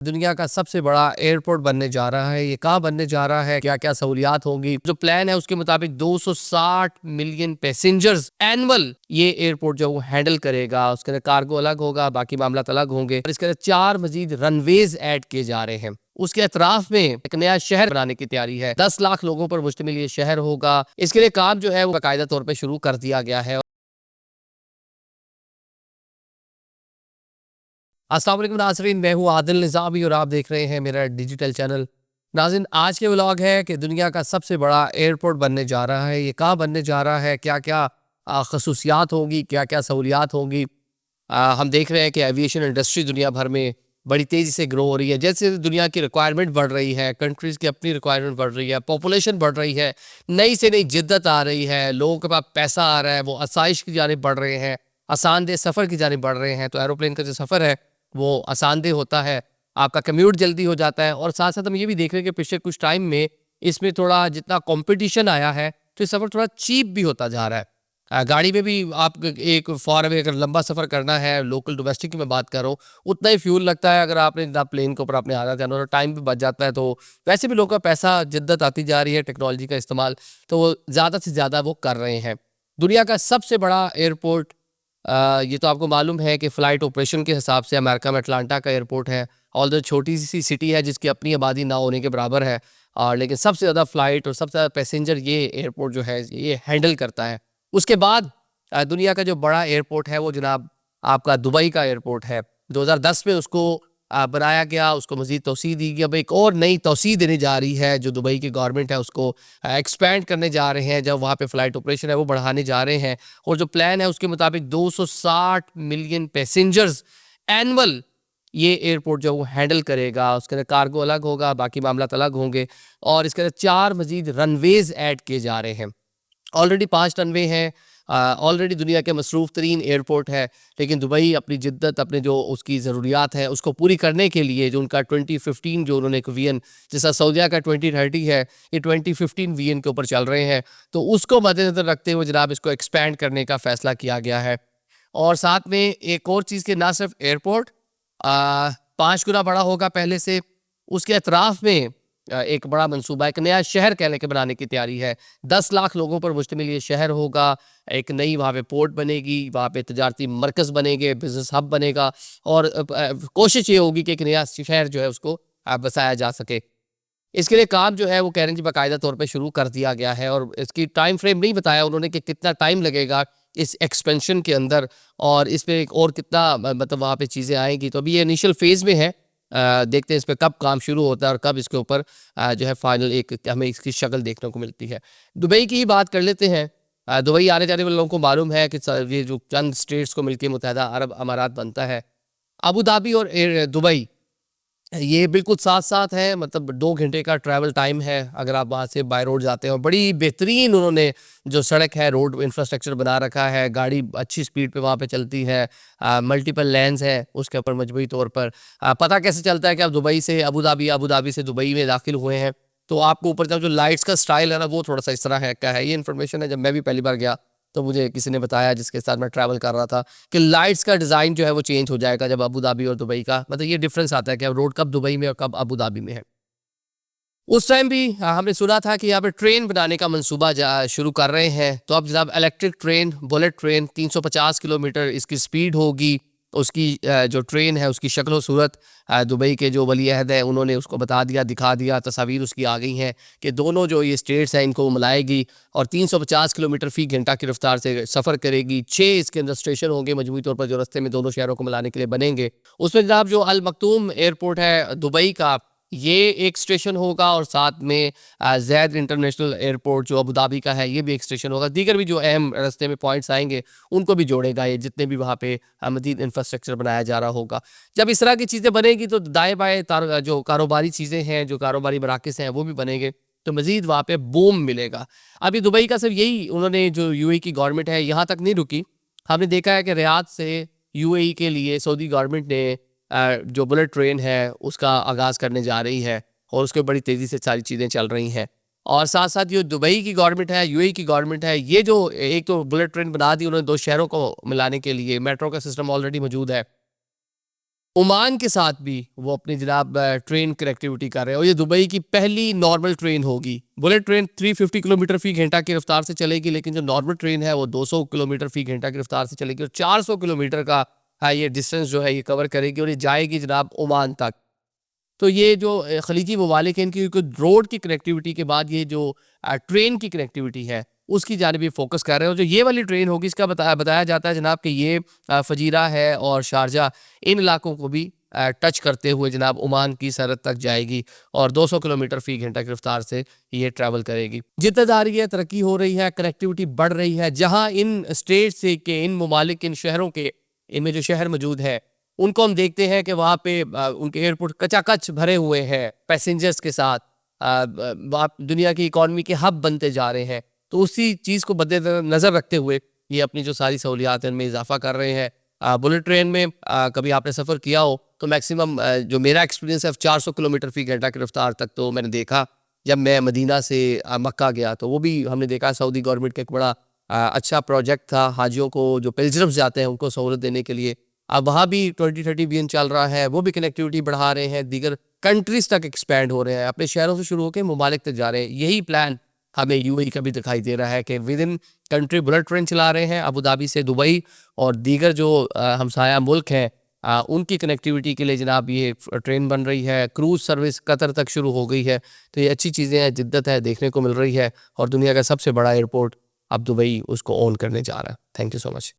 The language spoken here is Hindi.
दुनिया का सबसे बड़ा एयरपोर्ट बनने जा रहा है। ये कहाँ बनने जा रहा है, क्या क्या सहूलियात होंगी। जो प्लान है उसके मुताबिक 260 मिलियन पैसेंजर्स एनुअल ये एयरपोर्ट जो वो हैंडल करेगा। उसके अंदर कार्गो अलग होगा, बाकी मामला अलग होंगे। और इसके अंदर 4 मजीद रनवेज ऐड किए जा रहे हैं। उसके अतराफ में एक नया शहर बनाने की तैयारी है। 10 लाख लोगों पर मुश्तमिल ये शहर होगा। इसके लिए काम जो है वो बाकायदा तौर पर शुरू कर दिया गया है। अस्सलाम वालेकुम नाज़रीन, मैं हूँ आदिल निज़ामी और आप देख रहे हैं मेरा डिजिटल चैनल। नाज़रीन, आज के व्लॉग है कि दुनिया का सबसे बड़ा एयरपोर्ट बनने जा रहा है। ये कहाँ बनने जा रहा है, क्या क्या खसूसियात होंगी, क्या क्या सहूलियात होंगी। हम देख रहे हैं कि एविएशन इंडस्ट्री दुनिया भर में बड़ी तेज़ी से ग्रो हो रही है। जैसे दुनिया की रिक्वायरमेंट बढ़ रही है, कंट्रीज़ की अपनी रिक्वायरमेंट बढ़ रही है, पॉपुलेशन बढ़ रही है, नई से नई जिद्दत आ रही है, लोगों के पास पैसा आ रहा है, वो आसाइश की जानिब बढ़ रहे हैं, आसानदेह सफ़र की जानिब बढ़ रहे हैं। तो एरोप्लेन का जो सफ़र है वो आसानदेह होता है, आपका कम्यूट जल्दी हो जाता है। और साथ साथ हम ये भी देख रहे हैं कि पिछले कुछ टाइम में इसमें थोड़ा जितना कंपटीशन आया है तो ये सफ़र थोड़ा चीप भी होता जा रहा है। गाड़ी में भी आप एक फॉर अवे अगर लंबा सफ़र करना है, लोकल डोमेस्टिक की मैं बात कर रहा हूँ, उतना ही फ्यूल लगता है। अगर आपने ना प्लेन के ऊपर आपने आना जाना और टाइम भी बच जाता है। तो वैसे भी लोगों का पैसा जिद्दत आती जा रही है, टेक्नोलॉजी का इस्तेमाल तो वो ज़्यादा से ज़्यादा वो कर रहे हैं। दुनिया का सबसे बड़ा एयरपोर्ट, ये तो आपको मालूम है कि फ़्लाइट ऑपरेशन के हिसाब से अमेरिका में अटलांटा का एयरपोर्ट है। ऑल्दो छोटी सी सिटी है जिसकी अपनी आबादी ना होने के बराबर है, और लेकिन सबसे ज़्यादा फ़्लाइट और सबसे ज़्यादा पैसेंजर ये एयरपोर्ट जो है ये हैंडल करता है। उसके बाद दुनिया का जो बड़ा एयरपोर्ट है वो जनाब आपका दुबई का एयरपोर्ट है। 2010 में उसको बनाया गया, उसको मज़ीद तोसी दी गई। अब एक और नई तोसी देने जा रही है, जो दुबई की गवर्नमेंट है उसको एक्सपेंड करने जा रहे हैं। जब वहाँ पे फ़्लाइट ऑपरेशन है वो बढ़ाने जा रहे हैं। और जो प्लान है उसके मुताबिक 260 मिलियन पैसेंजर्स एनुअल ये एयरपोर्ट जो वो हैंडल करेगा। उसके अंदर कार्गो अलग होगा, बाकी मामला अलग होंगे। और इसके अंदर 4 मज़ीद रनवेज़ ऐड किए जा रहे हैं। ऑलरेडी 5 रनवे हैं। ऑलरेडी दुनिया के मसरूफ़ तरीन एयरपोर्ट है। लेकिन दुबई अपनी जिद्दत, अपने जो उसकी ज़रूरियात हैं उसको पूरी करने के लिए जो उनका 2015 जो उन्होंने एक विज़न, जैसा सऊदीया का 2030 है, ये 2015 विज़न के ऊपर चल रहे हैं। तो उसको मद्देनज़र रखते हुए जनाब इसको एक्सपेंड करने का फ़ैसला किया गया है। और साथ में एक और चीज़ के, ना सिर्फ एयरपोर्ट 5 गुना बड़ा होगा पहले से। उसके अतराफ़ में एक बड़ा मंसूबा, एक नया शहर कहने के बनाने की तैयारी है। 10 लाख लोगों पर मुश्तमिल ये शहर होगा। एक नई वहाँ पे पोर्ट बनेगी, वहाँ पे तजारती मरकज़ बनेंगे, बिज़नेस हब बनेगा। और कोशिश ये होगी कि एक नया शहर जो है उसको बसाया जा सके। इसके लिए काम जो है वो कह रहे हैं कि बाकायदा तौर पे शुरू कर दिया गया है। और इसकी टाइम फ्रेम नहीं बताया उन्होंने कि कितना टाइम लगेगा इस एक्सपेंशन के अंदर, और इस पे एक और कितना मतलब वहाँ पे चीज़ें आएँगी। तो अभी ये इनिशियल फ़ेज़ में है। देखते हैं इस पे कब काम शुरू होता है और कब इसके ऊपर जो है फाइनल एक हमें इसकी शक्ल देखने को मिलती है। दुबई की ही बात कर लेते हैं। दुबई आने जाने वाले लोगों को मालूम है कि ये जो चंद स्टेट्स को मिलकर मुत्तहदा अरब अमारात बनता है। अबू धाबी और दुबई ये बिल्कुल साथ-साथ है, मतलब 2 घंटे का ट्रैवल टाइम है अगर आप वहाँ से बाय रोड जाते हैं। और बड़ी बेहतरीन उन्होंने जो सड़क है, रोड इंफ्रास्ट्रक्चर बना रखा है, गाड़ी अच्छी स्पीड पे वहाँ पे चलती है। मल्टीपल लेन्स है उसके ऊपर मजबूरी तौर पर। पता कैसे चलता है कि आप दुबई से अबू धाबी, अबू धाबी से दुबई में दाखिल हुए हैं। तो आपको ऊपर जब जो लाइट्स का स्टाइल है ना वो थोड़ा-सा इस तरह है का है। ये इन्फॉर्मेशन है जब मैं भी पहली बार गया तो मुझे किसी ने बताया जिसके साथ मैं ट्रैवल कर रहा था, कि लाइट्स का डिज़ाइन जो है वो चेंज हो जाएगा जब अबू धाबी और दुबई का, मतलब ये डिफरेंस आता है कि अब रोड कब दुबई में और कब अबू धाबी में है। उस टाइम भी हमने सुना था कि यहाँ पे ट्रेन बनाने का मंसूबा शुरू कर रहे हैं। तो अब जनाब electric train, bullet train 350 kilometre इसकी स्पीड होगी। उसकी जो ट्रेन है उसकी शक्ल सूरत दुबई के जो वली अहद है उन्होंने उसको बता दिया, दिखा दिया, तस्वीर उसकी आ गई हैं कि दोनों जो ये स्टेट्स हैं इनको मिलाएगी और 350 किलोमीटर फ़ी घंटा की रफ्तार से सफ़र करेगी। 6 इसके अंदर स्टेशन होंगे मजमूई तौर पर जो रास्ते में दोनों शहरों को मिलाने के लिए बनेंगे। उसमें जनाब जो अल मखदूम एयरपोर्ट है दुबई का, ये एक स्टेशन होगा। और साथ में ज़ैद इंटरनेशनल एयरपोर्ट जो अबू धाबी का है ये भी एक स्टेशन होगा। दीगर भी जो अहम रास्ते में पॉइंट्स आएंगे उनको भी जोड़ेगा ये, जितने भी वहाँ पे मज़ीद इंफ्रास्ट्रक्चर बनाया जा रहा होगा। जब इस तरह की चीज़ें बनेगी तो दाएँ बाएँ जो कारोबारी चीज़ें हैं, जो कारोबारी मराकज़ हैं वो भी बनेंगे, तो मज़ीद वहाँ पे बूम मिलेगा। अभी दुबई का सिर्फ यही उन्होंने, जो यूएई की गवर्नमेंट है यहाँ तक नहीं रुकी। हमने देखा है कि रियाद से यूएई के लिए सऊदी गवर्नमेंट ने जो बुलेट ट्रेन है उसका आगाज़ करने जा रही है और उसके बड़ी तेज़ी से सारी चीज़ें चल रही हैं। और साथ साथ जो दुबई की गवर्नमेंट है, यूएई की गवर्नमेंट है, ये जो एक तो बुलेट ट्रेन बना दी उन्होंने 2 शहरों को मिलाने के लिए, मेट्रो का सिस्टम ऑलरेडी मौजूद है। ओमान के साथ भी वो अपनी जनाब ट्रेन कनेक्टिविटी कर रहे हैं, और ये दुबई की पहली नॉर्मल ट्रेन होगी। बुलेट ट्रेन 350 किलोमीटर फी घंटा की रफ्तार से चलेगी, लेकिन जो नॉर्मल ट्रेन है वो 200 किलोमीटर फी घंटा की रफ्तार से चलेगी, और 400 किलोमीटर का ये डिस्टेंस जो है ये कवर करेगी, और ये जाएगी जनाब ओमान तक। तो ये जो खलीजी ममालिक हैं, इनकी रोड की कनेक्टिविटी के बाद ये जो ट्रेन की कनेक्टिविटी है उसकी जानिब फोकस कर रहे हैं। और जो ये वाली ट्रेन होगी, इसका बताया जाता है जनाब कि ये फजीरा है और शारजा, इन इलाकों को भी टच करते हुए जनाब ओमान की सरहद तक जाएगी, और 200 किलोमीटर फी घंटा की रफ्तार से ये ट्रैवल करेगी। जिद्दत आ रही है, तरक्की हो रही है, कनेक्टिविटी बढ़ रही है। जहाँ इन स्टेट से के, इन ममालिक, इन शहरों के, इनमें जो शहर मौजूद है उनको हम देखते हैं कि वहाँ पे उनके एयरपोर्ट कचाकच भरे हुए हैं पैसेंजर्स के साथ। वहाँ दुनिया की इकॉनमी के हब बनते जा रहे हैं। तो उसी चीज़ को नज़र रखते हुए ये अपनी जो सारी सहूलियात हैं उनमें इजाफा कर रहे हैं। बुलेट ट्रेन में कभी आपने सफ़र किया हो तो मैक्सिमम जो मेरा एक्सपीरियंस है 400 किलोमीटर फी घंटा की रफ्तार तक तो मैंने देखा। जब मैं मदीना से मक्का गया तो वो भी हमने देखा, सऊदी गवर्नमेंट का एक बड़ा अच्छा प्रोजेक्ट था हाजियों को, जो पिलग्रिम्स जाते हैं उनको सहूलत देने के लिए। अब वहाँ भी 2030 विजन चल रहा है, वो भी कनेक्टिविटी बढ़ा रहे हैं, दीगर कंट्रीज तक एक्सपैंड हो रहे हैं, अपने शहरों से शुरू होकर ममालिक तक जा रहे हैं। यही प्लान हमें यूएई का भी दिखाई दे रहा है कि with in country bullet train चला रहे हैं अबू धाबी से दुबई, और दीगर जो हमसाया मुल्क हैं उनकी कनेक्टिविटी के लिए जनाब ये ट्रेन बन रही है। क्रूज़ सर्विस कतर तक शुरू हो गई है। तो ये अच्छी चीज़ें हैं, जिद्दत है, देखने को मिल रही है, और दुनिया का सबसे बड़ा एयरपोर्ट अब दुबई उसको ओन करने जा रहा है। Thank you so much.